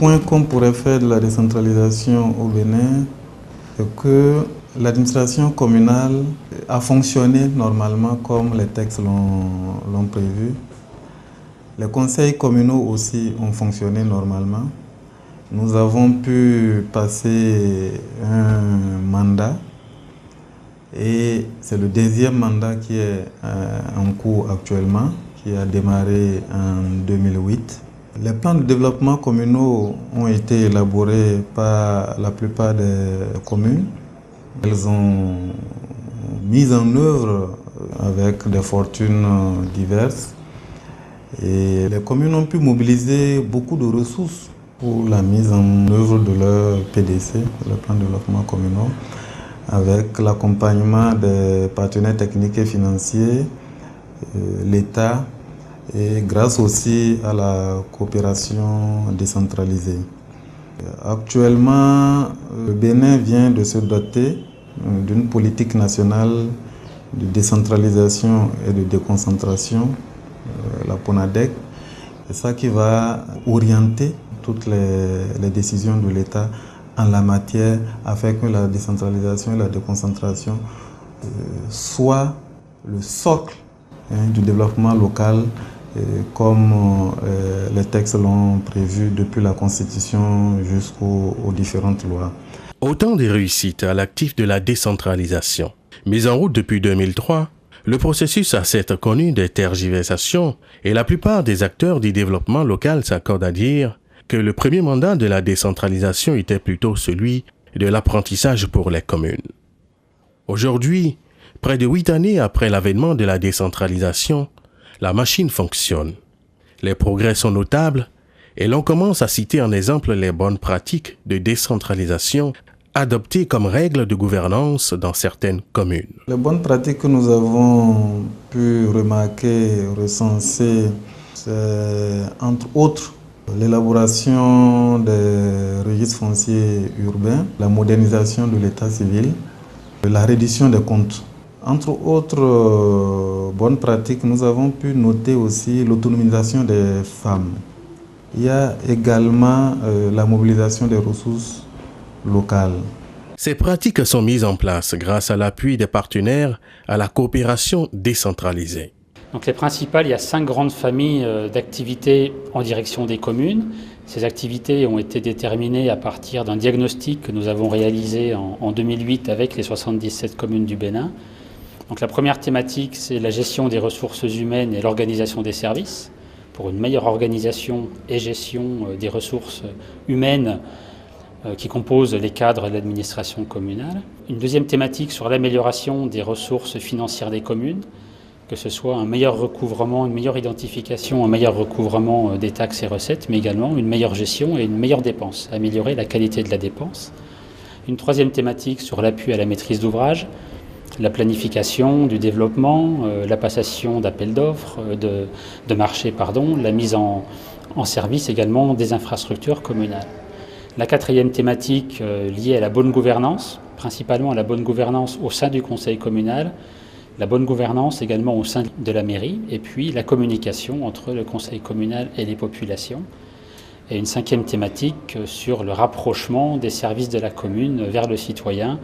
point qu'on pourrait faire de la décentralisation au Bénin, c'est que l'administration communale a fonctionné normalement comme les textes l'ont prévu. Les conseils communaux aussi ont fonctionné normalement. Nous avons pu passer un mandat et c'est le deuxième mandat qui est en cours actuellement, qui a démarré en 2008. Les plans de développement communaux ont été élaborés par la plupart des communes. Elles ont mis en œuvre avec des fortunes diverses. Et les communes ont pu mobiliser beaucoup de ressources pour la mise en œuvre de leur PDC, le plan de développement communal, avec l'accompagnement des partenaires techniques et financiers, l'État, et grâce aussi à la coopération décentralisée. Actuellement, le Bénin vient de se doter d'une politique nationale de décentralisation et de déconcentration, la PONADEC. C'est ça qui va orienter toutes les décisions de l'État en la matière afin que la décentralisation et la déconcentration soient le socle du développement local comme les textes l'ont prévu depuis la Constitution jusqu'aux différentes lois. Autant de réussites à l'actif de la décentralisation. Mis en route depuis 2003, le processus a certes connu des tergiversations et la plupart des acteurs du développement local s'accordent à dire que le premier mandat de la décentralisation était plutôt celui de l'apprentissage pour les communes. Aujourd'hui, près de 8 années après l'avènement de la décentralisation, la machine fonctionne. Les progrès sont notables et l'on commence à citer en exemple les bonnes pratiques de décentralisation adoptées comme règles de gouvernance dans certaines communes. Les bonnes pratiques que nous avons pu remarquer, recenser, c'est entre autres l'élaboration des registres fonciers urbains, la modernisation de l'état civil, la reddition des comptes. Entre autres bonnes pratiques, nous avons pu noter aussi l'autonomisation des femmes. Il y a également la mobilisation des ressources locales. Ces pratiques sont mises en place grâce à l'appui des partenaires à la coopération décentralisée. Donc les principales, il y a 5 grandes familles d'activités en direction des communes. Ces activités ont été déterminées à partir d'un diagnostic que nous avons réalisé en 2008 avec les 77 communes du Bénin. Donc la première thématique, c'est la gestion des ressources humaines et l'organisation des services, pour une meilleure organisation et gestion des ressources humaines qui composent les cadres de l'administration communale. Une deuxième thématique sur l'amélioration des ressources financières des communes, que ce soit un meilleur recouvrement, une meilleure identification, un meilleur recouvrement des taxes et recettes, mais également une meilleure gestion et une meilleure dépense, améliorer la qualité de la dépense. Une troisième thématique sur l'appui à la maîtrise d'ouvrage, la planification du développement, la passation d'appels d'offres, de marchés, la mise en service également des infrastructures communales. La quatrième thématique liée à la bonne gouvernance, principalement à la bonne gouvernance au sein du conseil communal, la bonne gouvernance également au sein de la mairie, et puis la communication entre le conseil communal et les populations. Et une cinquième thématique sur le rapprochement des services de la commune vers le citoyen,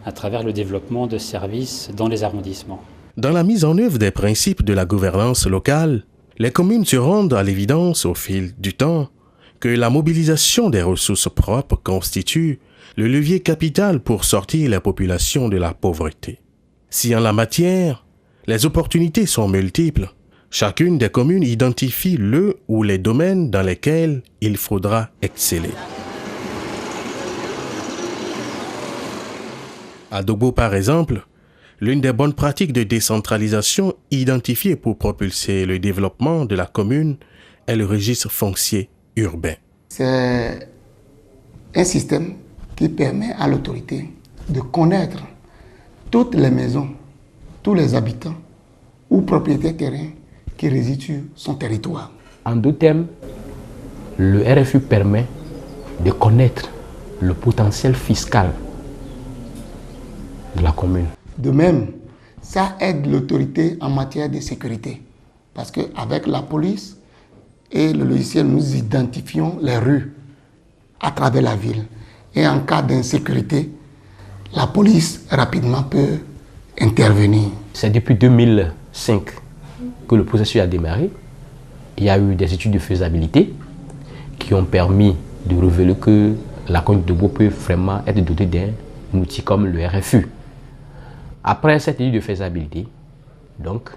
à travers le développement de services dans les arrondissements. Dans la mise en œuvre des principes de la gouvernance locale, les communes se rendent à l'évidence au fil du temps que la mobilisation des ressources propres constitue le levier capital pour sortir les populations de la pauvreté. Si en la matière, les opportunités sont multiples, chacune des communes identifie le ou les domaines dans lesquels il faudra exceller. À Dogbo, par exemple, l'une des bonnes pratiques de décentralisation identifiées pour propulser le développement de la commune est le registre foncier urbain. C'est un système qui permet à l'autorité de connaître toutes les maisons, tous les habitants ou propriétaires terrains qui résident sur son territoire. En deux termes, le RFU permet de connaître le potentiel fiscal de la commune. De même, ça aide l'autorité en matière de sécurité. Parce qu'avec la police et le logiciel, nous identifions les rues à travers la ville. Et en cas d'insécurité, la police rapidement peut intervenir. C'est depuis 2005 que le processus a démarré. Il y a eu des études de faisabilité qui ont permis de révéler que la commune de Dogbo peut vraiment être dotée d'un outil comme le RFU. Après cette étude de faisabilité, donc,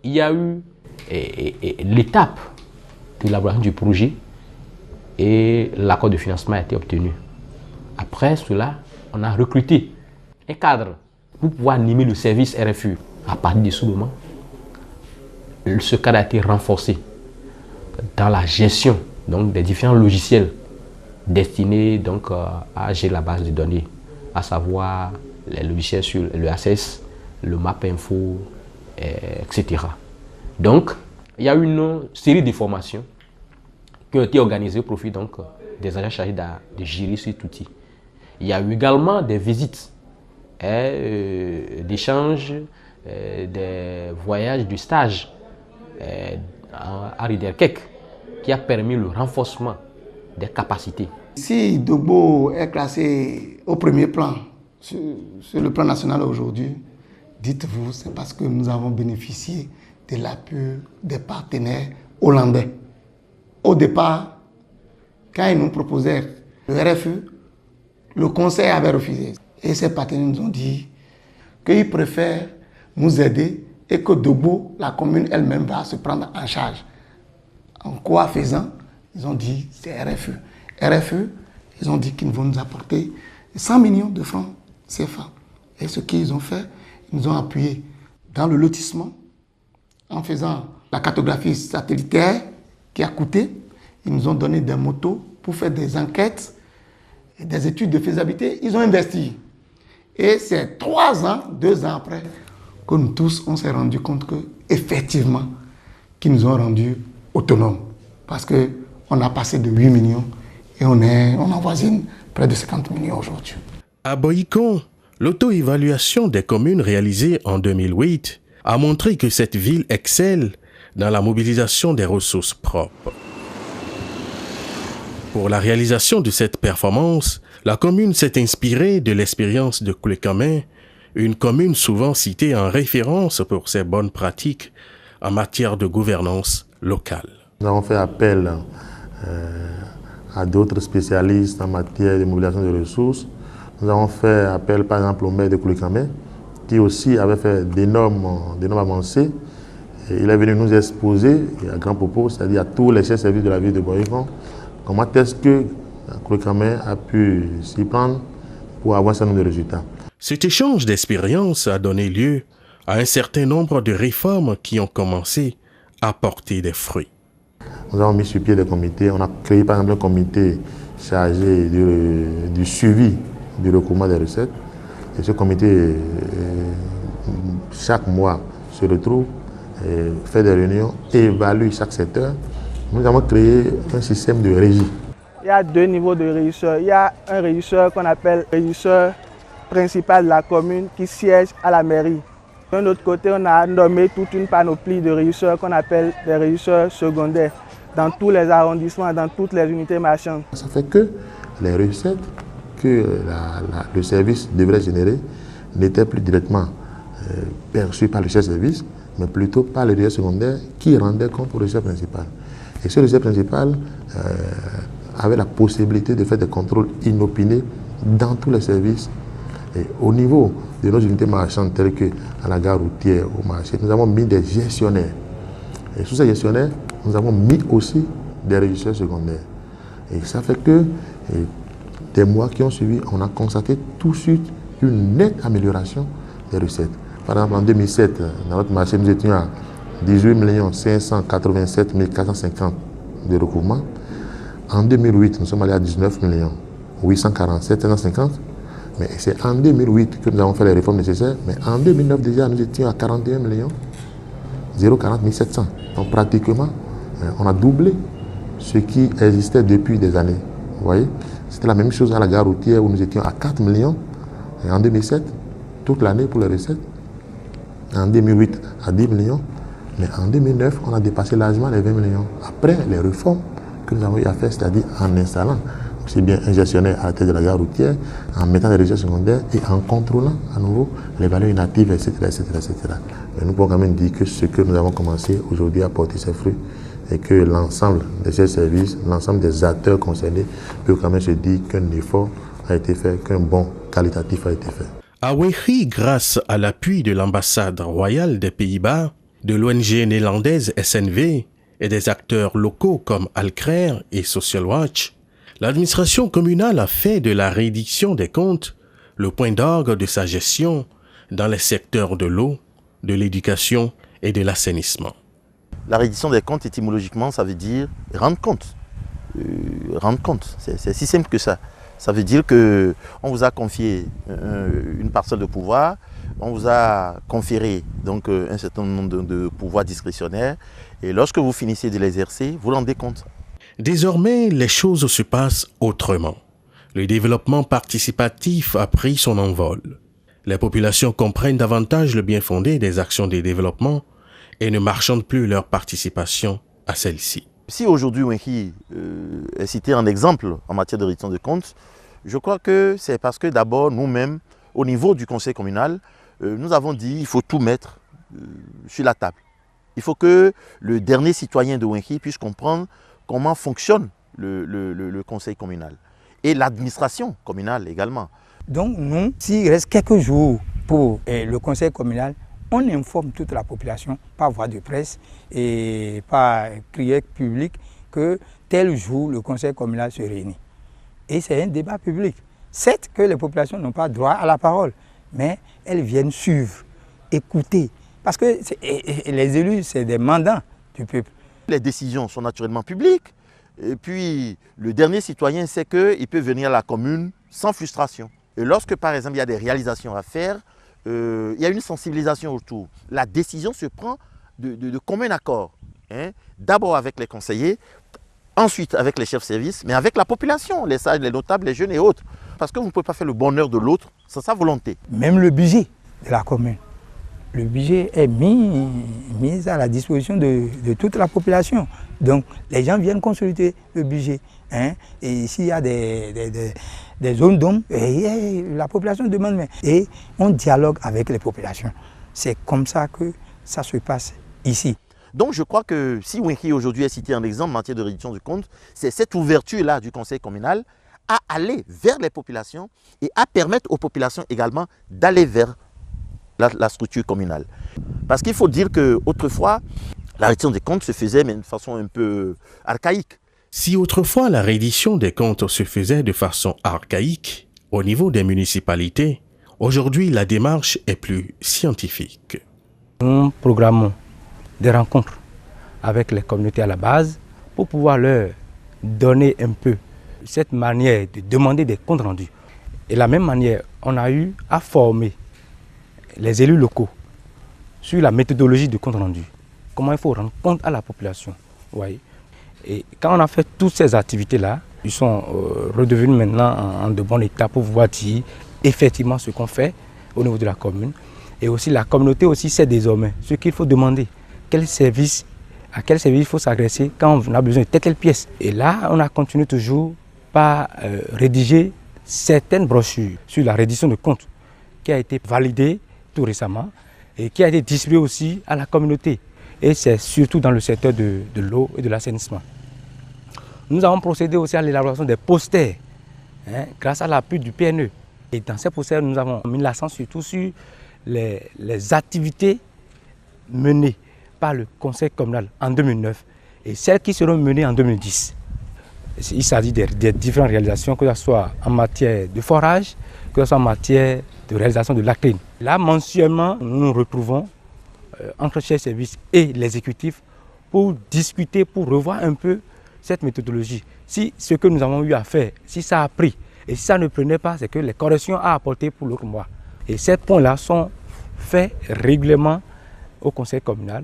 il y a eu l'étape de l'élaboration du projet et l'accord de financement a été obtenu. Après cela, on a recruté un cadre pour pouvoir animer le service RFU. À partir de ce moment, ce cadre a été renforcé dans la gestion donc, des différents logiciels destinés donc, à gérer la base de données, à savoir les logiciels sur le ACS, le MapInfo, etc. Donc, il y a une série de formations qui ont été organisées au profit donc, des agents chargés de gérer cet outil. Il y a eu également des visites, d'échanges, des voyages de stage à Riederkek qui a permis le renforcement des capacités. Si Dogbo est classé au premier plan, sur le plan national aujourd'hui, dites-vous, c'est parce que nous avons bénéficié de l'appui des partenaires hollandais. Au départ, quand ils nous proposèrent le RFU, le conseil avait refusé. Et ces partenaires nous ont dit qu'ils préfèrent nous aider et que Dogbo, la commune elle-même, va se prendre en charge. En quoi faisant, ils ont dit c'est RFU. RFU, ils ont dit qu'ils vont nous apporter 100 millions de francs CFA. Et ce qu'ils ont fait, ils nous ont appuyés dans le lotissement en faisant la cartographie satellitaire qui a coûté. Ils nous ont donné des motos pour faire des enquêtes et des études de faisabilité. Ils ont investi. Et c'est 2 ans après, que nous tous, on s'est rendu compte qu'effectivement, qu'ils nous ont rendus autonomes. Parce qu'on a passé de 8 millions et on avoisine près de 50 millions aujourd'hui. À Boycon, l'auto-évaluation des communes réalisée en 2008 a montré que cette ville excelle dans la mobilisation des ressources propres. Pour la réalisation de cette performance, la commune s'est inspirée de l'expérience de Koulékamé, une commune souvent citée en référence pour ses bonnes pratiques en matière de gouvernance locale. Nous avons fait appel à d'autres spécialistes en matière de mobilisation de ressources. Nous avons fait appel par exemple au maire de Koulékamé, qui aussi avait fait d'énormes avancées. Et il est venu nous exposer à grand propos, c'est-à-dire à tous les chefs services de la ville de Boycon, comment est-ce que Koulékamé a pu s'y prendre pour avoir un certain nombre de résultats. Cet échange d'expériences a donné lieu à un certain nombre de réformes qui ont commencé à porter des fruits. Nous avons mis sur pied des comités. On a créé par exemple un comité chargé du suivi du recouvrement des recettes. Et ce comité, chaque mois, se retrouve, fait des réunions, évalue chaque secteur. Nous avons créé un système de régie. Il y a 2 niveaux de régisseurs. Il y a un régisseur qu'on appelle régisseur principal de la commune qui siège à la mairie. D'un autre côté, on a nommé toute une panoplie de régisseurs qu'on appelle des régisseurs secondaires dans tous les arrondissements, dans toutes les unités marchandes. Ça fait que les recettes que le service devrait générer n'étaient plus directement perçues par le chef de service, mais plutôt par les régisseurs secondaires qui rendaient compte au régisseur principal. Et ce régisseur principal avait la possibilité de faire des contrôles inopinés dans tous les services. Et au niveau de nos unités marchandes telles que à la gare routière, au marché, nous avons mis des gestionnaires. Et sous ces gestionnaires, nous avons mis aussi des régisseurs secondaires. Et ça fait que des mois qui ont suivi, on a constaté tout de suite une nette amélioration des recettes. Par exemple, en 2007, dans notre marché, nous étions à 18 587 450 de recouvrement. En 2008, nous sommes allés à 19 847 750. Mais c'est en 2008 que nous avons fait les réformes nécessaires. Mais en 2009 déjà, nous étions à 41 040 700. Donc pratiquement, on a doublé ce qui existait depuis des années. Vous voyez, c'était la même chose à la gare routière où nous étions à 4 millions et en 2007, toute l'année pour les recettes. En 2008, à 10 millions. Mais en 2009, on a dépassé largement les 20 millions. Après les réformes que nous avons eu à faire, c'est-à-dire en installant aussi bien un gestionnaire à la tête de la gare routière, en mettant des réseaux secondaires et en contrôlant à nouveau les valeurs inactives, etc. Mais nous pouvons quand même dire que ce que nous avons commencé aujourd'hui à porter ses fruits et que l'ensemble de ces services, l'ensemble des acteurs concernés peut quand même se dire qu'un effort a été fait, qu'un bon qualitatif a été fait. À Wéry, grâce à l'appui de l'ambassade royale des Pays-Bas, de l'ONG néerlandaise SNV et des acteurs locaux comme Alcrer et Social Watch, l'administration communale a fait de la reddition des comptes le point d'orgue de sa gestion dans les secteurs de l'eau, de l'éducation et de l'assainissement. La reddition des comptes, étymologiquement, ça veut dire rendre compte. Rendre compte, c'est si simple que ça. Ça veut dire qu'on vous a confié une parcelle de pouvoir, on vous a conféré donc un certain nombre de pouvoirs discrétionnaires, et lorsque vous finissez de l'exercer, vous rendez compte. Désormais, les choses se passent autrement. Le développement participatif a pris son envol. Les populations comprennent davantage le bien fondé des actions de développement et ne marchandent plus leur participation à celle-ci. Si aujourd'hui Wéry est cité en exemple en matière de reddition de comptes, je crois que c'est parce que d'abord nous-mêmes, au niveau du conseil communal, nous avons dit qu'il faut tout mettre sur la table. Il faut que le dernier citoyen de Wéry puisse comprendre comment fonctionne le conseil communal et l'administration communale également. Donc nous, s'il reste quelques jours pour le conseil communal, on informe toute la population par voie de presse et par crier public que tel jour le conseil communal se réunit. Et c'est un débat public. Certes que les populations n'ont pas droit à la parole, mais elles viennent suivre, écouter. Parce que les élus, c'est des mandants du peuple. Les décisions sont naturellement publiques. Et puis le dernier citoyen sait qu'il peut venir à la commune sans frustration. Et lorsque par exemple il y a des réalisations à faire, il y a une sensibilisation autour. La décision se prend de commun accord. Hein? D'abord avec les conseillers, ensuite avec les chefs de service, mais avec la population, les sages, les notables, les jeunes et autres. Parce que vous ne pouvez pas faire le bonheur de l'autre sans sa volonté. Même le budget de la commune. Le budget est mis à la disposition de toute la population. Donc les gens viennent consulter le budget. Hein? Et s'il y a des zones d'ombre, la population demande. Et on dialogue avec les populations. C'est comme ça que ça se passe ici. Donc je crois que si Wéry aujourd'hui est cité en exemple en matière de reddition du compte, c'est cette ouverture-là du conseil communal à aller vers les populations et à permettre aux populations également d'aller vers la structure communale. Parce qu'il faut dire qu'autrefois, la reddition des comptes se faisait mais de façon un peu archaïque. Si autrefois la reddition des comptes se faisait de façon archaïque au niveau des municipalités, aujourd'hui la démarche est plus scientifique. Nous programmons des rencontres avec les communautés à la base pour pouvoir leur donner un peu cette manière de demander des comptes rendus. Et de la même manière, on a eu à former les élus locaux sur la méthodologie de compte rendu. Comment il faut rendre compte à la population. Voyez. Et quand on a fait toutes ces activités-là, ils sont redevenus maintenant en de bon état pour pouvoir dire effectivement ce qu'on fait au niveau de la commune. Et aussi la communauté aussi sait désormais ce qu'il faut demander. À quel service il faut s'adresser quand on a besoin de telle pièce. Et là, on a continué toujours par rédiger certaines brochures sur la reddition de comptes qui a été validée tout récemment et qui a été distribuée aussi à la communauté. Et c'est surtout dans le secteur de l'eau et de l'assainissement. Nous avons procédé aussi à l'élaboration des posters grâce à l'appui du PNE. Et dans ces posters, nous avons mis l'accent surtout sur les activités menées par le conseil communal en 2009 et celles qui seront menées en 2010. Il s'agit des différentes réalisations, que ce soit en matière de forage, que ce soit en matière de réalisation de la clean. Là, mensuellement, nous nous retrouvons entre chefs de service et l'exécutif pour discuter, pour revoir un peu cette méthodologie. Si ce que nous avons eu à faire, si ça a pris, et si ça ne prenait pas, c'est que les corrections à apporter pour l'autre mois. Et ces points-là sont faits régulièrement au conseil communal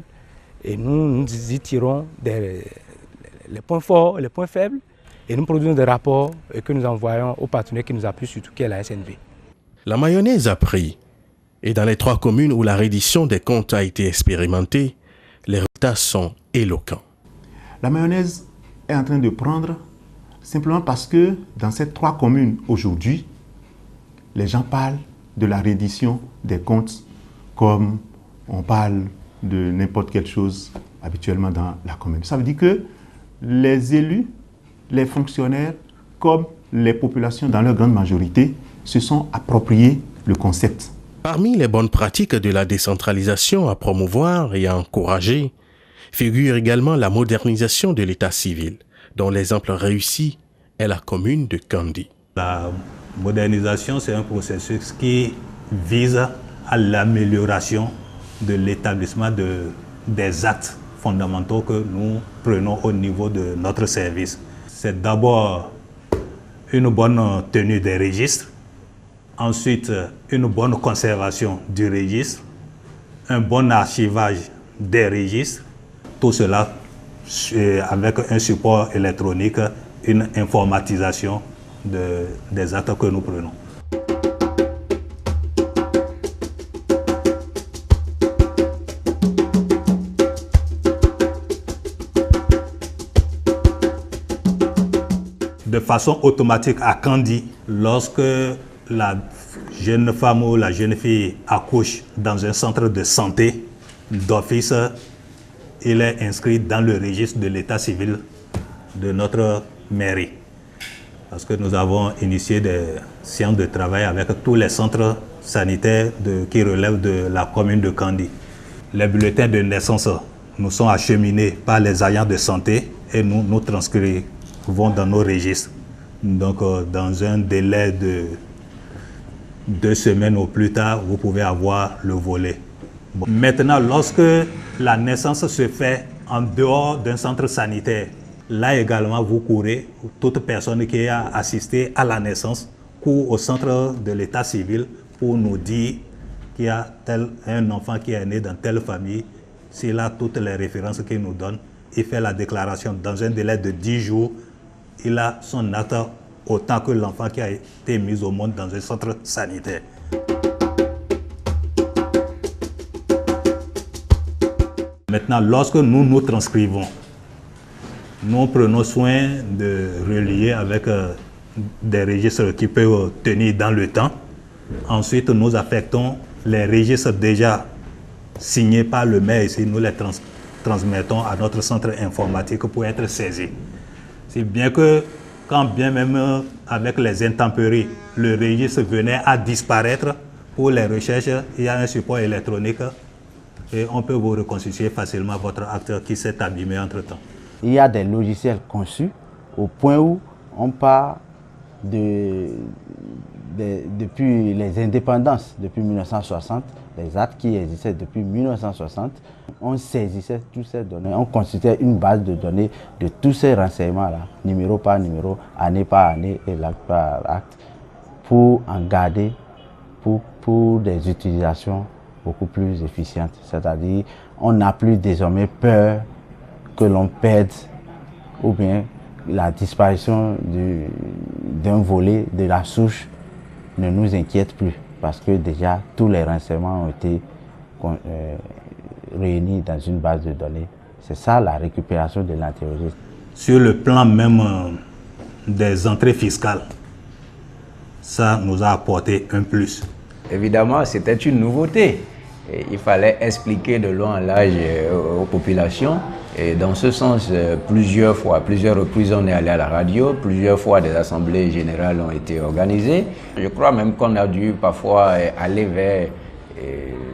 et nous y tirons les points forts, les points faibles et nous produisons des rapports que nous envoyons aux partenaires qui nous appuient, surtout qui est la SNV. La mayonnaise a pris et dans les 3 communes où la reddition des comptes a été expérimentée, les résultats sont éloquents. La mayonnaise est en train de prendre Simplement parce que dans ces 3 communes aujourd'hui, les gens parlent de la reddition des comptes comme on parle de n'importe quelle chose habituellement dans la commune. Ça veut dire que les élus, les fonctionnaires, comme les populations dans leur grande majorité, se sont appropriés le concept. Parmi les bonnes pratiques de la décentralisation à promouvoir et à encourager, figure également la modernisation de l'état civil, dont l'exemple réussi est la commune de Kandi. La modernisation, c'est un processus qui vise à l'amélioration de l'établissement des actes fondamentaux que nous prenons au niveau de notre service. C'est d'abord une bonne tenue des registres, ensuite une bonne conservation du registre, un bon archivage des registres, tout cela avec un support électronique, une informatisation des actes que nous prenons. De façon automatique à Kandi, lorsque la jeune femme ou la jeune fille accouche dans un centre de santé, d'office, il est inscrit dans le registre de l'état civil de notre mairie. Parce que nous avons initié des séances de travail avec tous les centres sanitaires qui relèvent de la commune de Kandi. Les bulletins de naissance nous sont acheminés par les agents de santé et nous transcrivons dans nos registres. Donc, dans un délai de 2 semaines au plus tard, vous pouvez avoir le volet. Bon. Maintenant, lorsque la naissance se fait en dehors d'un centre sanitaire, là également, vous courez, toute personne qui a assisté à la naissance court au centre de l'état civil pour nous dire qu'il y a un enfant qui est né dans telle famille. S'il a toutes les références qu'il nous donne, il fait la déclaration dans un délai de 10 jours. Il a son acte autant que l'enfant qui a été mis au monde dans un centre sanitaire. Maintenant, lorsque nous nous transcrivons, nous prenons soin de relier avec des registres qui peuvent tenir dans le temps. Ensuite, nous affectons les registres déjà signés par le maire ici, nous les transmettons à notre centre informatique pour être saisis. C'est bien que, quand bien même avec les intempéries, le registre venait à disparaître, pour les recherches, il y a un support électronique et on peut vous reconstituer facilement votre acte qui s'est abîmé entre-temps. Il y a des logiciels conçus au point où on part depuis les indépendances, depuis 1960, les actes qui existaient depuis 1960, on saisissait toutes ces données, on constituait une base de données de tous ces renseignements-là, numéro par numéro, année par année et acte par acte, pour en garder pour des utilisations beaucoup plus efficientes. C'est-à-dire, on n'a plus désormais peur que l'on perde ou bien la disparition d'un volet de la souche ne nous inquiète plus parce que déjà tous les renseignements ont été réunis dans une base de données. C'est ça la récupération de l'antérogisme. Sur le plan même des entrées fiscales, ça nous a apporté un plus. Évidemment, c'était une nouveauté. Et il fallait expliquer de long en large aux populations. Et dans ce sens, plusieurs reprises, on est allé à la radio, plusieurs fois des assemblées générales ont été organisées. Je crois même qu'on a dû parfois aller vers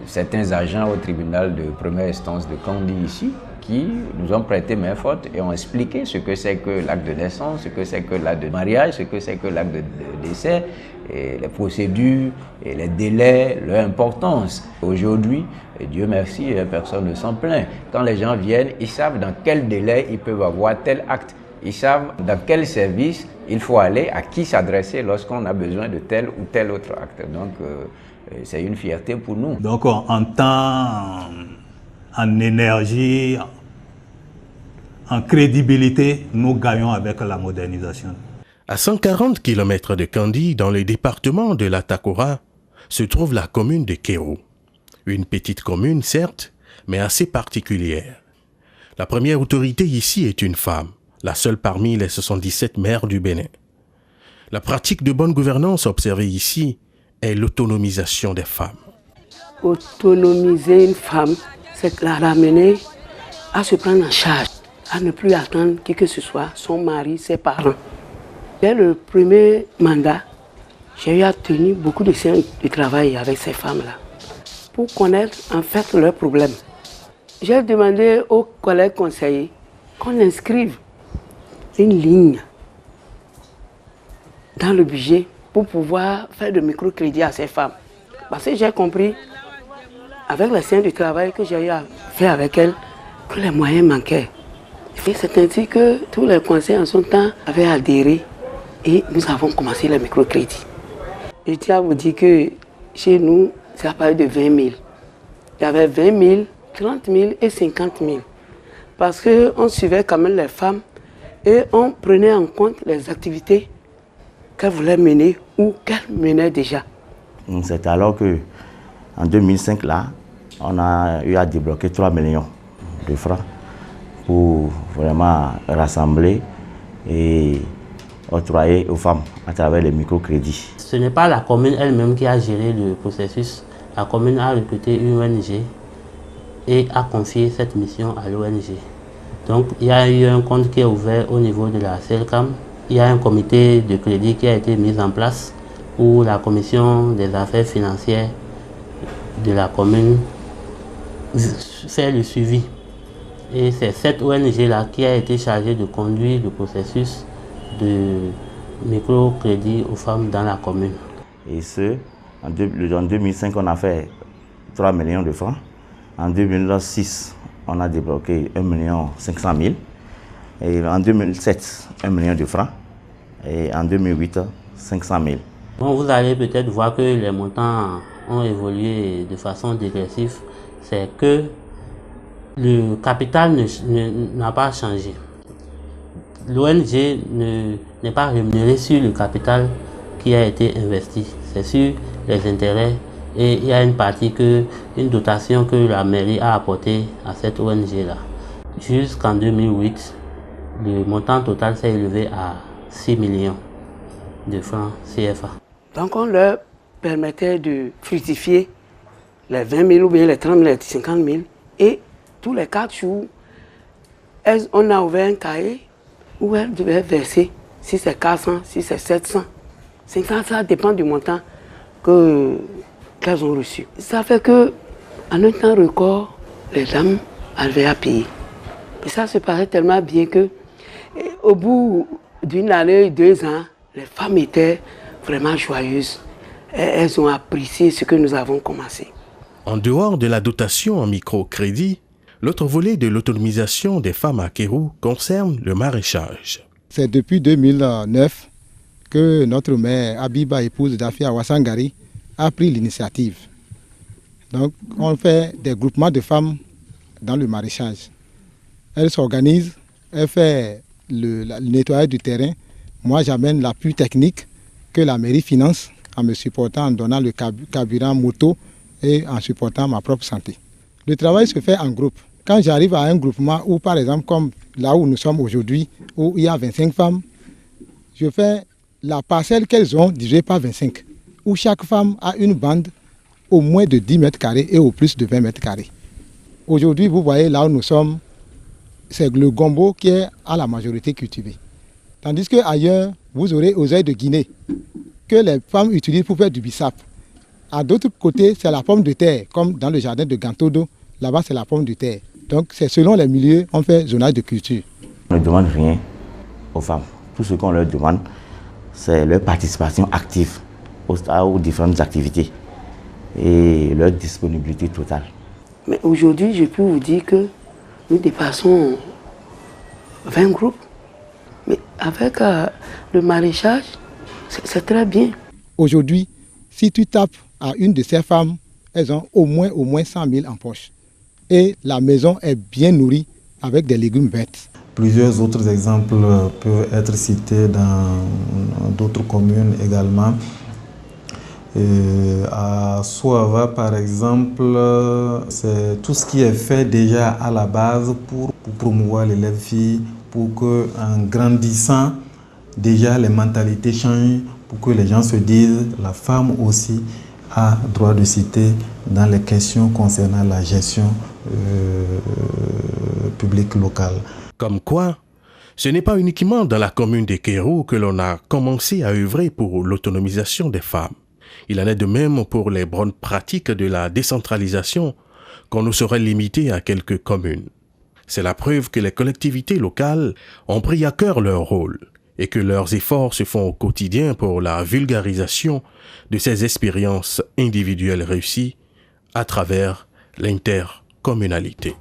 certains agents au tribunal de première instance de Kandi ici, qui nous ont prêté main forte et ont expliqué ce que c'est que l'acte de naissance, ce que c'est que l'acte de mariage, ce que c'est que l'acte de décès, et les procédures, et les délais, leur importance. Aujourd'hui, Dieu merci, personne ne s'en plaint. Quand les gens viennent, ils savent dans quel délai ils peuvent avoir tel acte. Ils savent dans quel service il faut aller, à qui s'adresser lorsqu'on a besoin de tel ou tel autre acte. Donc, c'est une fierté pour nous. Donc, en temps, en énergie, en crédibilité, nous gagnons avec la modernisation. À 140 km de Kandi, dans le département de la Takora, se trouve la commune de Kéro. Une petite commune, certes, mais assez particulière. La première autorité ici est une femme, la seule parmi les 77 maires du Bénin. La pratique de bonne gouvernance observée ici est l'autonomisation des femmes. Autonomiser une femme, c'est la ramener à se prendre en charge, à ne plus attendre qui que ce soit, son mari, ses parents. Dès le premier mandat, j'ai eu à tenir beaucoup de séances de travail avec ces femmes-là pour connaître en fait leurs problèmes. J'ai demandé aux collègues conseillers qu'on inscrive une ligne dans le budget pour pouvoir faire de microcrédit à ces femmes. Parce que j'ai compris, avec la séance de travail que j'ai eu à faire avec elles, que les moyens manquaient. Et c'est ainsi que tous les conseils en son temps avaient adhéré et nous avons commencé le microcrédit. Je tiens à vous dire que chez nous, c'est à partir de 20 000. Il y avait 20 000, 30 000 et 50 000. Parce qu'on suivait quand même les femmes et on prenait en compte les activités qu'elles voulaient mener ou qu'elles menaient déjà. C'est alors qu'en 2005, là, on a eu à débloquer 3 millions de francs pour vraiment rassembler et octroyer aux femmes à travers les microcrédits. Ce n'est pas la commune elle-même qui a géré le processus. La commune a recruté une ONG et a confié cette mission à l'ONG. Donc il y a eu un compte qui est ouvert au niveau de la CELCAM. Il y a un comité de crédit qui a été mis en place où la commission des affaires financières de la commune fait le suivi. Et c'est cette ONG-là qui a été chargée de conduire le processus de microcrédit aux femmes dans la commune. Et en 2005, on a fait 3 millions de francs. En 2006, on a débloqué 1 500 000. Et en 2007, 1 million de francs. Et en 2008, 500 000. Bon, vous allez peut-être voir que les montants ont évolué de façon dégressive. C'est que le capital n'a pas changé. L'ONG n'est pas rémunérée sur le capital qui a été investi. C'est sur les intérêts. Et il y a une partie, une dotation que la mairie a apportée à cette ONG-là. Jusqu'en 2008, le montant total s'est élevé à 6 millions de francs CFA. Donc on leur permettait de fructifier les 20 000 ou bien les 30 000, les 50 000. Et tous les 4 jours, on a ouvert un cahier où elles devaient verser, si c'est 400, si c'est 700. 500, ça dépend du montant qu'elles ont reçu. Ça fait qu'en un temps record, les dames avaient à payer. Et ça se passait tellement bien qu'au bout d'une année, 2 ans, les femmes étaient vraiment joyeuses. Elles ont apprécié ce que nous avons commencé. En dehors de la dotation en microcrédit, l'autre volet de l'autonomisation des femmes à Kéru concerne le maraîchage. C'est depuis 2009 que notre mère Abiba, épouse d'Afi Awasangari, a pris l'initiative. Donc on fait des groupements de femmes dans le maraîchage. Elle s'organise, elle fait le nettoyage du terrain. Moi, j'amène l'appui technique que la mairie finance en me supportant, en donnant le carburant moto et en supportant ma propre santé. Le travail se fait en groupe. Quand j'arrive à un groupement où, par exemple, comme là où nous sommes aujourd'hui, où il y a 25 femmes, je fais la parcelle qu'elles ont divisée par 25, où chaque femme a une bande au moins de 10 mètres carrés et au plus de 20 mètres carrés. Aujourd'hui, vous voyez là où nous sommes, c'est le gombo qui est à la majorité cultivé. Tandis qu'ailleurs, vous aurez oseille de Guinée, que les femmes utilisent pour faire du bissap. À d'autres côtés, c'est la pomme de terre, comme dans le jardin de Gantodo, là-bas c'est la pomme de terre. Donc c'est selon les milieux, on fait zonage de culture. On ne demande rien aux femmes. Tout ce qu'on leur demande, c'est leur participation active aux différentes activités et leur disponibilité totale. Mais aujourd'hui, je peux vous dire que nous dépassons 20 groupes. Mais avec le maraîchage, c'est très bien. Aujourd'hui, si tu tapes à une de ces femmes, elles ont au moins 100 000 en poche. Et la maison est bien nourrie avec des légumes verts. Plusieurs autres exemples peuvent être cités dans d'autres communes également. À Souava, par exemple, c'est tout ce qui est fait déjà à la base pour promouvoir l'élève fille, pour qu'en grandissant, déjà les mentalités changent, pour que les gens se disent la femme aussi a droit de citer dans les questions concernant la gestion publique locale. Comme quoi, ce n'est pas uniquement dans la commune de Kéro que l'on a commencé à œuvrer pour l'autonomisation des femmes. Il en est de même pour les bonnes pratiques de la décentralisation qu'on ne saurait limiter à quelques communes. C'est la preuve que les collectivités locales ont pris à cœur leur rôle et que leurs efforts se font au quotidien pour la vulgarisation de ces expériences individuelles réussies à travers l'intercommunalité.